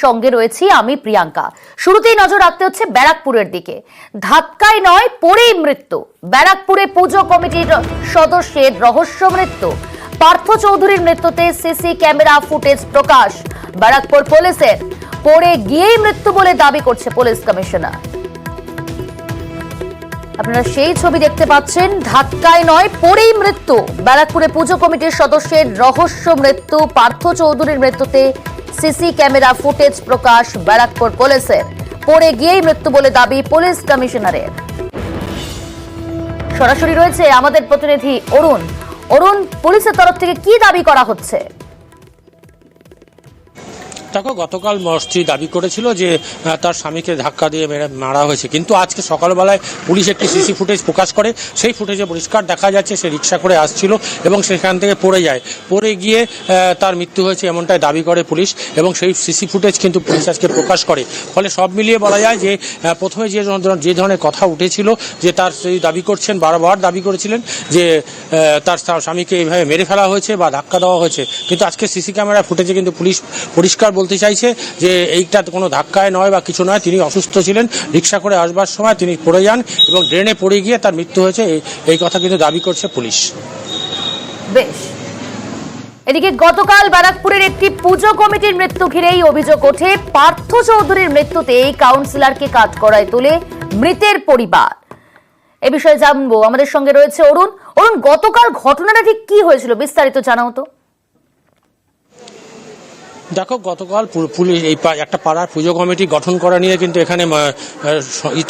সঙ্গে রয়েছি আমি প্রিয়াঙ্কা। শুরুতেই নজর রাখতে হচ্ছে ব্যারাকপুরের দিকে। ধাক্কায় নয়, পড়েই মৃত্যু। ব্যারাকপুরে পুজো কমিটির সদস্যের রহস্য মৃত্যু। পার্থ চৌধুরীর মৃত্যুতে সিসি ক্যামেরা ফুটেজ প্রকাশ। ব্যারাকপুর পুলিশের পড়ে গিয়েই মৃত্যু বলে দাবি করছে পুলিশ কমিশনার। আপনারা সেই ছবি দেখতে পাচ্ছেন, ধাক্কায় নয় পড়েই মৃত্যু। ব্যারাকপুরে পুজো কমিটির সদস্যের রহস্য মৃত্যু। পার্থ চৌধুরীর মৃত্যুতে সিসি ক্যামেরা ফুটেজ প্রকাশ ব্যারাকপুর পুলিশের। পড়ে গিয়েই মৃত্যু বলে দাবি পুলিশ কমিশনারের। সরাসরি রয়েছে আমাদের প্রতিনিধি অরুণ। অরুণ, পুলিশের তরফ থেকে কি দাবি করা হচ্ছে? দেখো, গতকাল স্ত্রী দাবি করেছিল যে তার স্বামীকে ধাক্কা দিয়ে মারা হয়েছে, কিন্তু আজকে সকালবেলায় পুলিশ একটি সিসি ফুটেজ প্রকাশ করে। সেই ফুটেজে পরিষ্কার দেখা যাচ্ছে সে রিক্সা করে আসছিল এবং সেখান থেকে পড়ে যায়। পড়ে গিয়ে তার মৃত্যু হয়েছে এমনটাই দাবি করে পুলিশ, এবং সেই সিসি ফুটেজ কিন্তু পুলিশ আজকে প্রকাশ করে। ফলে সব মিলিয়ে বলা যায় যে প্রথমে যে ধরনের কথা উঠেছিল যে তার সেই দাবি করছেন, বারবার দাবি করেছিলেন যে তার স্বামীকে এইভাবে মেরে ফেলা হয়েছে বা ধাক্কা দেওয়া হয়েছে, কিন্তু আজকে সিসি ক্যামেরা ফুটেজে কিন্তু পুলিশ পরিষ্কার বলতে চাইছে যে এইটা কোনো ধাক্কায় নয় বা কিছু নয়। তিনি অসুস্থ ছিলেন, রিক্সা করে আসবার সময় তিনি পড়ে যান এবং ড্রেনে পড়ে গিয়ে তার মৃত্যু হয়েছে, এই কথা কিন্তু দাবি করছে পুলিশ। বেশ, এদিকে গতকাল ব্যারাকপুরের একটি পুজো কমিটির মৃত্যু ঘিরেই অভিযোগ ওঠে। পার্থ চৌধুরীর মৃত্যুতে কাউন্সিলরকে কাঠগড়ায় তোলে মৃতের পরিবার। এ বিষয়ে জানবো, আমাদের সঙ্গে রয়েছে অরুণ। অরুণ, গতকাল ঘটনাটা ঠিক কি হয়েছিল, বিস্তারিত জানাও তো। দেখো, গতকাল পুলিশ এই একটা পাড়ার পুজো কমিটি গঠন করা নিয়ে কিন্তু এখানে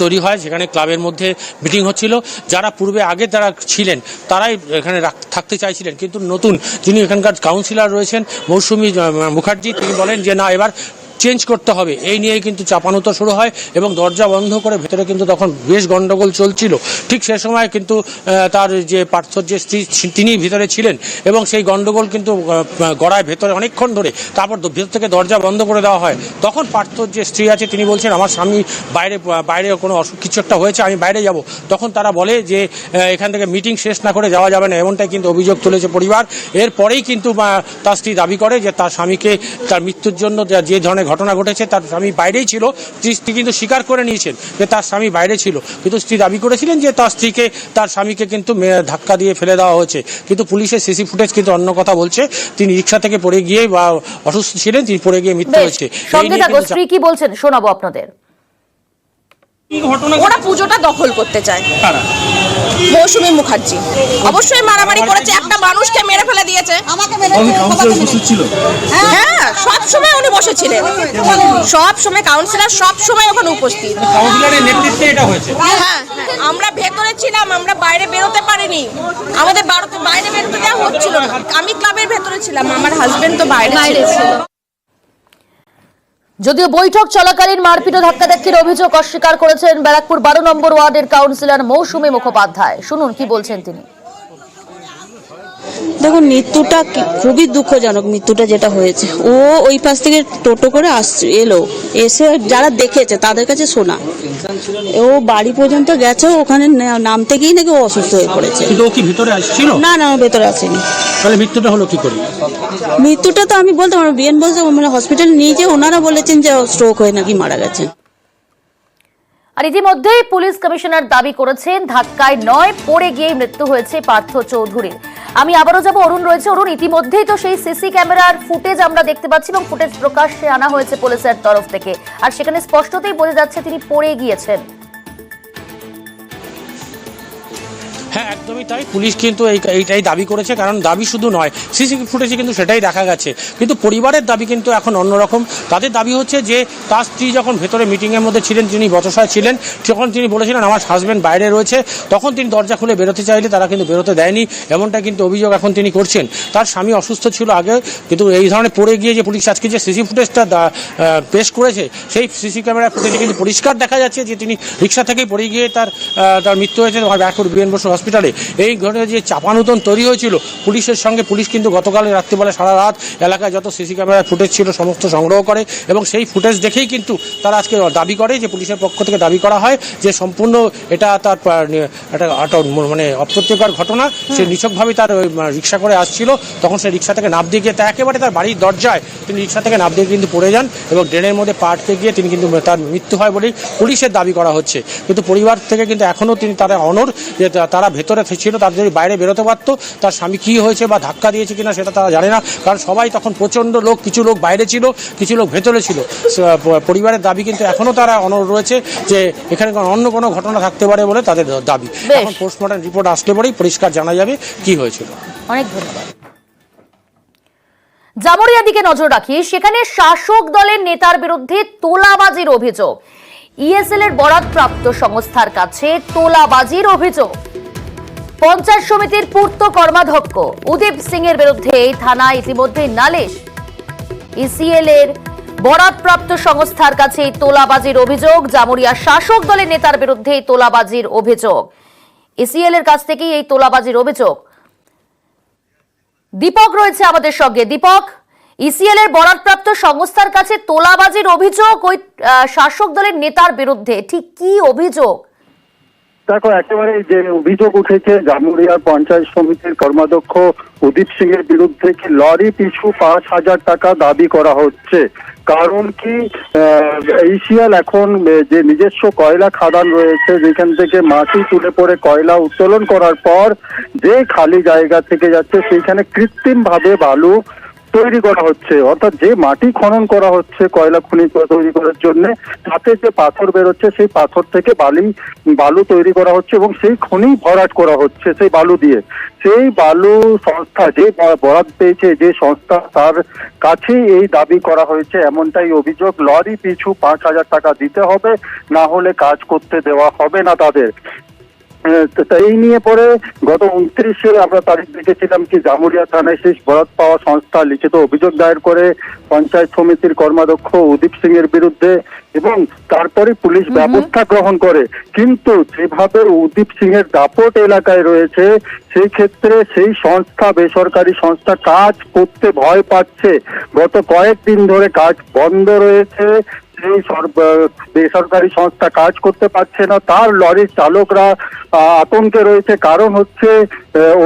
তৈরি হয়, যেখানে ক্লাবের মধ্যে মিটিং হচ্ছিল। যারা পূর্বে আগে যারা ছিলেন তারাই এখানে থাকতে চাইছিলেন, কিন্তু নতুন যিনি এখানকার কাউন্সিলর রয়েছেন মৌসুমী মুখার্জি, তিনি বলেন যে না, এবার চেঞ্জ করতে হবে। এই নিয়েই কিন্তু চাপানোতো শুরু হয় এবং দরজা বন্ধ করে ভেতরে কিন্তু তখন বেশ গন্ডগোল চলছিল। ঠিক সে সময় কিন্তু তার যে পার্থর যে স্ত্রী তিনি ভিতরে ছিলেন এবং সেই গন্ডগোল কিন্তু গড়ায় ভেতরে অনেকক্ষণ ধরে। তারপর ভেতর থেকে দরজা বন্ধ করে দেওয়া হয়। তখন পার্থর যে স্ত্রী আছে তিনি বলছেন আমার স্বামী বাইরে কোনো অসুখ কিছু একটা হয়েছে, আমি বাইরে যাব। তখন তারা বলে যে এখান থেকে মিটিং শেষ না করে যাওয়া যাবে না, এমনটাই কিন্তু অভিযোগ তুলেছে পরিবার। এরপরেই কিন্তু তার স্ত্রী দাবি করে যে তার স্বামীকে তার মৃত্যুর জন্য যে ধরনের ঘটনা ঘটেছে তার স্বামী বাইরেই ছিল। স্ত্রী কিন্তু স্বীকার করে নিয়েছেন যে তার স্বামী বাইরে ছিল, কিন্তু স্ত্রী দাবি করেছিলেন যে তার স্বামীকে কিন্তু ধাক্কা দিয়ে ফেলে দেওয়া হয়েছে। কিন্তু পুলিশের সিসি ফুটেজ কিন্তু অন্য কথা বলছে। তিনি রিক্সা থেকে পড়ে গিয়ে বা অসুস্থ ছিলেন, তিনি পড়ে গিয়ে মৃত্যু হয়েছে। স্ত্রী কি বলছেন শোনাবো আপনাদের। ওরা পুজোটা দখল করতে চায়। মৌসুমী মুখার্জি অবশ্যই মারামারি করেছে, একটা মানুষকে মেরে ফেলে দিয়েছে। হ্যাঁ, সব সময় উনি বসেছিলেন, সব সময় কাউন্সিলর সব সময় ওখানে উপস্থিত। কাউন্সিলরের নেতৃত্বে এটা হয়েছে। হ্যাঁ, আমরা ভেতরে ছিলাম, আমরা বাইরে বেরোতে পারিনি। আমাদের বাইরে বেরোতে দেওয়া হচ্ছিল না। আমি ক্লাবের ভেতরে ছিলাম, আমার হাজবেন্ড তো বাইরে ছিল। যদিও বৈঠক চলাকালীন মারপিট ও ধাক্কাধাক্কির অভিযোগ অস্বীকার করেছেন ব্যারাকপুর 12 নম্বর ওয়ার্ডের কাউন্সিলর মৌসুমী মুখোপাধ্যায়। শুনুন কি বলছেন তিনি। দেখুন, মৃত্যুটা খুবই দুঃখজনক। মৃত্যুটা যেটা হয়েছে, ও ওই পাশ থেকে টোটো করে এসে যারা দেখেছে তাদের কাছে শোনা, ও বাড়ি পর্যন্ত গেছে, ওখানে নামতে গিয়েই নাকি ও অসুস্থ হয়ে পড়েছে। কিন্তু ও কি ভিতরে আসছিল? না, ও ভেতরে আসেনি। তাহলে মৃত্যুটা হলো কি করে? মৃত্যুটা তো আমি বলতে পারবো, বিএন বলতে মানে হসপিটাল নিয়ে যে ওনারা বলেছেন যে স্ট্রোক হয়ে নাকি মারা গেছে। আর ইতিমধ্যেই পুলিশ কমিশনার দাবি করেছেন ধাক্কায় নয়, পড়ে গিয়ে মৃত্যু হয়েছে পার্থ চৌধুরীর। আমি আবারও যাব, অরুণ রয়েছে। অরুণ, ইতিমধ্যেই তো সেই সিসি ক্যামেরার ফুটেজ আমরা দেখতে পাচ্ছি এবং ফুটেজ প্রকাশ্যে আনা হয়েছে পুলিশের তরফ থেকে, আর সেখানে স্পষ্টতই বোঝা যাচ্ছে তিনি পড়ে গিয়েছেন। হ্যাঁ, একদমই তাই। পুলিশ কিন্তু এইটাই দাবি করেছে, কারণ দাবি শুধু নয়, সিসি ফুটেজে কিন্তু সেটাই দেখা গেছে। কিন্তু পরিবারের দাবি কিন্তু এখন অন্যরকম। তাদের দাবি হচ্ছে যে তার স্ত্রী যখন ভেতরে মিটিংয়ের মধ্যে ছিলেন, তিনি বচসায় ছিলেন, তখন তিনি বলেছিলেন আমার হাজব্যান্ড বাইরে রয়েছে। তখন তিনি দরজা খুলে বেরোতে চাইলে তারা কিন্তু বেরোতে দেয়নি, এমনটা কিন্তু অভিযোগ এখন তিনি করছেন। তার স্বামী অসুস্থ ছিল আগে, কিন্তু এই ধরনের পড়ে গিয়ে যে পুলিশ আজকে যে সিসি ফুটেজটা পেশ করেছে, সেই সিসি ক্যামেরা ফুটেজে কিন্তু পরিষ্কার দেখা যাচ্ছে যে তিনি রিক্সা থেকেই পড়ে গিয়ে তার মৃত্যু হয়েছে ব্যারাকপুর বিএন বসু হসপিটালে এই ঘটনা যে চাপানুতন তৈরি হয়েছিল পুলিশের সঙ্গে, পুলিশ কিন্তু গতকাল রাত্রিবেলা সারা রাত এলাকায় যত সিসি ক্যামেরার ফুটেজ ছিল সমস্ত সংগ্রহ করে এবং সেই ফুটেজ দেখেই কিন্তু তারা আজকে দাবি করে যে পুলিশের পক্ষ থেকে দাবি করা হয় যে সম্পূর্ণ এটা তার একটা মানে অপ্রত্যয়কর ঘটনা। সে নিছকভাবে তার রিক্সা করে আসছিল, তখন সে রিক্সা থেকে নাম দিয়ে গিয়ে একেবারে তার বাড়ির দরজায় তিনি রিক্সা থেকে নাম দিয়ে কিন্তু পড়ে যান এবং ড্রেনের মধ্যে পা আটকে গিয়ে তিনি কিন্তু তার মৃত্যু হয় বলেই পুলিশের দাবি করা হচ্ছে। কিন্তু পরিবার থেকে কিন্তু এখনও তারা অনড় যে তারা ভেতরে ছিল, তার যদি বাইরে বেরোতে পারত, তার স্বামী কী হয়েছে বা ধাক্কা দিয়েছে কিনা সেটা তারা জানে না, কারণ সবাই তখন প্রচণ্ড লোক, কিছু লোক বাইরে ছিল, কিছু লোক ভেতরে ছিল। পরিবারের দাবি কিন্তু এখনও তারা অনড় রয়েছে যে এখানে অন্য কোনো ঘটনা থাকতে পারে বলে তাদের দাবি। এখন পোস্টমর্টম রিপোর্ট আসলে পরেই পরিষ্কার জানা যাবে কি হয়েছিল। অনেক ধন্যবাদ। জামুরিয়া দিকে নজর রাখি, সেখানে শাসক দলের নেতার বিরুদ্ধে তোলাবাজির অভিযোগ। ইএসএল এর বরাদপ্রাপ্ত সংস্থার কাছে তোলাবাজির অভিযোগ। পঞ্চায়েত সমিতির পূর্ত কর্মাধ্যক্ষ উদীপ সিং এর বিরুদ্ধে এই থানায় ইতিমধ্যে নালিশ। ইসিএল এর বরাদপ্রাপ্ত সংস্থার কাছে তোলাবাজির অভিযোগ। জামুরিয়া শাসক দলের নেতার বিরুদ্ধে তোলাবাজির অভিযোগ। ইসিএল এর কাছ থেকেই এই তোলাবাজির অভিযোগ। দীপক রয়েছে আমাদের সঙ্গে। দীপক, ইসিএল এর বরাদপ্রাপ্ত সংস্থার কাছে তোলাবাজির অভিযোগ ওই শাসক দলের নেতার বিরুদ্ধে, ঠিক কি অভিযোগ? দেখো, একেবারে যে অভিযোগ উঠেছে জামুরিয়ার পঞ্চায়েত সমিতির কর্মাধ্যক্ষ উদীপ সিং এর বিরুদ্ধে কি লরি পিছু 5,000 টাকা দাবি করা হচ্ছে। কারণ কি, ইসিএল এখন যে নিজস্ব কয়লা খাদান রয়েছে, যেখান থেকে মাটি তুলে পড়ে কয়লা উত্তোলন করার পর যে খালি জায়গা থেকে যাচ্ছে সেইখানে কৃত্রিম ভাবে বালু তৈরি করা হচ্ছে। অর্থাৎ যে মাটি খনন করা হচ্ছে কয়লা খনি তৈরি করার জন্য, তাতে যে পাথর বেরোচ্ছে সেই পাথর থেকে বালু তৈরি করা হচ্ছে এবং সেই খনি ভরাট করা হচ্ছে সেই বালু দিয়ে। সেই বালু সংস্থা যে বরাদ পেয়েছে, যে সংস্থা, তার কাছেই এই দাবি করা হয়েছে, এমনটাই অভিযোগ। লরি পিছু 5,000 টাকা দিতে হবে, না হলে কাজ করতে দেওয়া হবে না তাদের। এই নিয়ে পরে গত 29-এ আমরা তারিখ দেখেছিলাম কি জামুরিয়া থানায় সেই বরাদ পাওয়া সংস্থা লিখিত অভিযোগ দায়ের করে পঞ্চায়েত সমিতির কর্মাধ্যক্ষ উদীপ সিং এর বিরুদ্ধে এবং তারপরে পুলিশ ব্যবস্থা গ্রহণ করে। কিন্তু যেভাবে উদীপ সিং এর দাপট এলাকায় রয়েছে, সেই ক্ষেত্রে সেই সংস্থা, বেসরকারি সংস্থা কাজ করতে ভয় পাচ্ছে। গত কয়েকদিন ধরে কাজ বন্ধ রয়েছে, সেই বেসরকারি সংস্থা কাজ করতে পারছে না। তার লরির চালকরা আতঙ্কে রয়েছে। কারণ হচ্ছে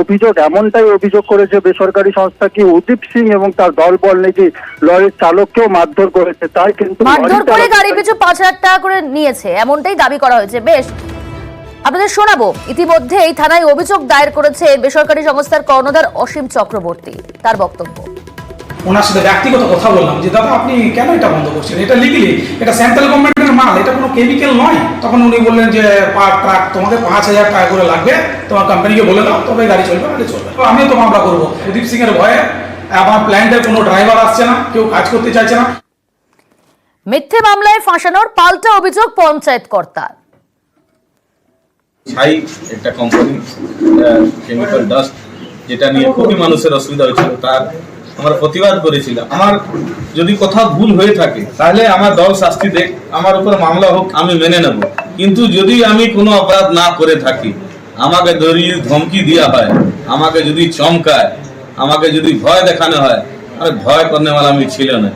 অভিযোগ এমনটাই অভিযোগ করেছে বেসরকারি সংস্থা কি উদীপ সিং এবং তার দলবল নাকি লরির চালককেও মারধর করেছে। তাই কিন্তু মারধর করে গাড়ি পিছু 5,000 টাকা করে নিয়েছে, এমনটাই দাবি করা হয়েছে। বেশ, আপনাদের শোনাবো। ইতিমধ্যে এই থানায় অভিযোগ দায়ের করেছে বেসরকারি সংস্থার কর্ণধার অসীম চক্রবর্তী। তার বক্তব্য, ওনার সাথে ব্যক্তিগত কথা বললাম যে দাদা আপনি কেন এটা বন্ধ করছেন, এটা লিগেলি, এটা সেন্ট্রাল গভর্নমেন্টের মাল, এটা কোনো কেমিক্যাল নয়। তখন উনি বললেন যে পার ট্রাক তোমাকে 5,000 টাকা করে লাগবে, তোমার কোম্পানিকে বলে দাও, তবে গাড়ি চলবে, গাড়ি চলবে। আমিও তো মামলা করবো। উদীপ সিং এর ভয়ে আমার প্ল্যান্টের কোনো ড্রাইভার আসছে না, কেউ কাজ করতে চাইছে না। মিথ্যে মামলায় ফাঁসানোর পাল্টা অভিযোগ পঞ্চায়েত কর্তার। ছাই একটা কোম্পানি কেমিক্যাল ডাস্ট, যেটা নিয়ে খুবই মানুষের অসুবিধা হয়েছিল, তার আমরা প্রতিবাদ করেছিলাম। আমার যদি কোথাও ভুল হয়ে থাকে তাহলে আমার দল শাস্তি দেখ, আমার উপর মামলা হোক, আমি মেনে নেব। কিন্তু যদি আমি কোনো অপরাধ না করে থাকি, আমাকে ধরিয়ে ধমকি দেওয়া হয়, আমাকে যদি চমকায়, আমাকে যদি ভয় দেখানো হয়, আর ভয় করনে वाला আমি ছিল না।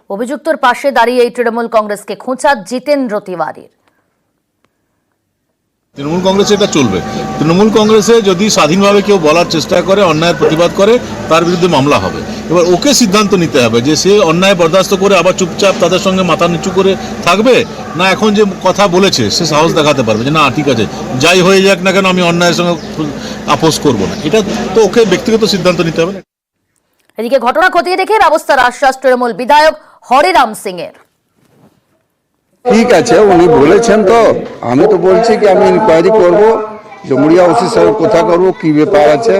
অভিযুক্তর পাশে দাঁড়িয়ে এই তৃণমূল কংগ্রেসকে খোঁচা জিতেন্দ্র তিওয়ারির। তৃণমূল কংগ্রেসে এটা চলবে। তৃণমূল কংগ্রেসে যদি স্বাধীনভাবে কেউ বলার চেষ্টা করে, অন্যায়ের প্রতিবাদ করে, তার বিরুদ্ধে মামলা হবে। এবার ওকে সিদ্ধান্ত নিতে হবে যে সে অন্যায় বরদাস্ত করে আবার চুপচাপ তাদের সঙ্গে মাথা নিচু করে থাকবে, না এখন যে কথা বলেছে সে সাহস দেখাতে পারবে যে না ঠিক আছে, যাই হয়ে যাক না কেন আমি অন্যায়ের সঙ্গে আপোষ করব না। এটা তো ওকে ব্যক্তিগত সিদ্ধান্ত নিতে হবে। এদিকে ঘটনা খতিয়ে দেখে ব্যবস্থার আশ্বাস তৃণমূল বিধায়ক হরিরাম সিং এর। ঠিক আছে, উনি বলেছেন, তো আমি তো বলছি কি আমি ইনকোয়ারি করবো, জমুরিয়া ওসির সঙ্গে কথা করবো কি ব্যাপার আছে।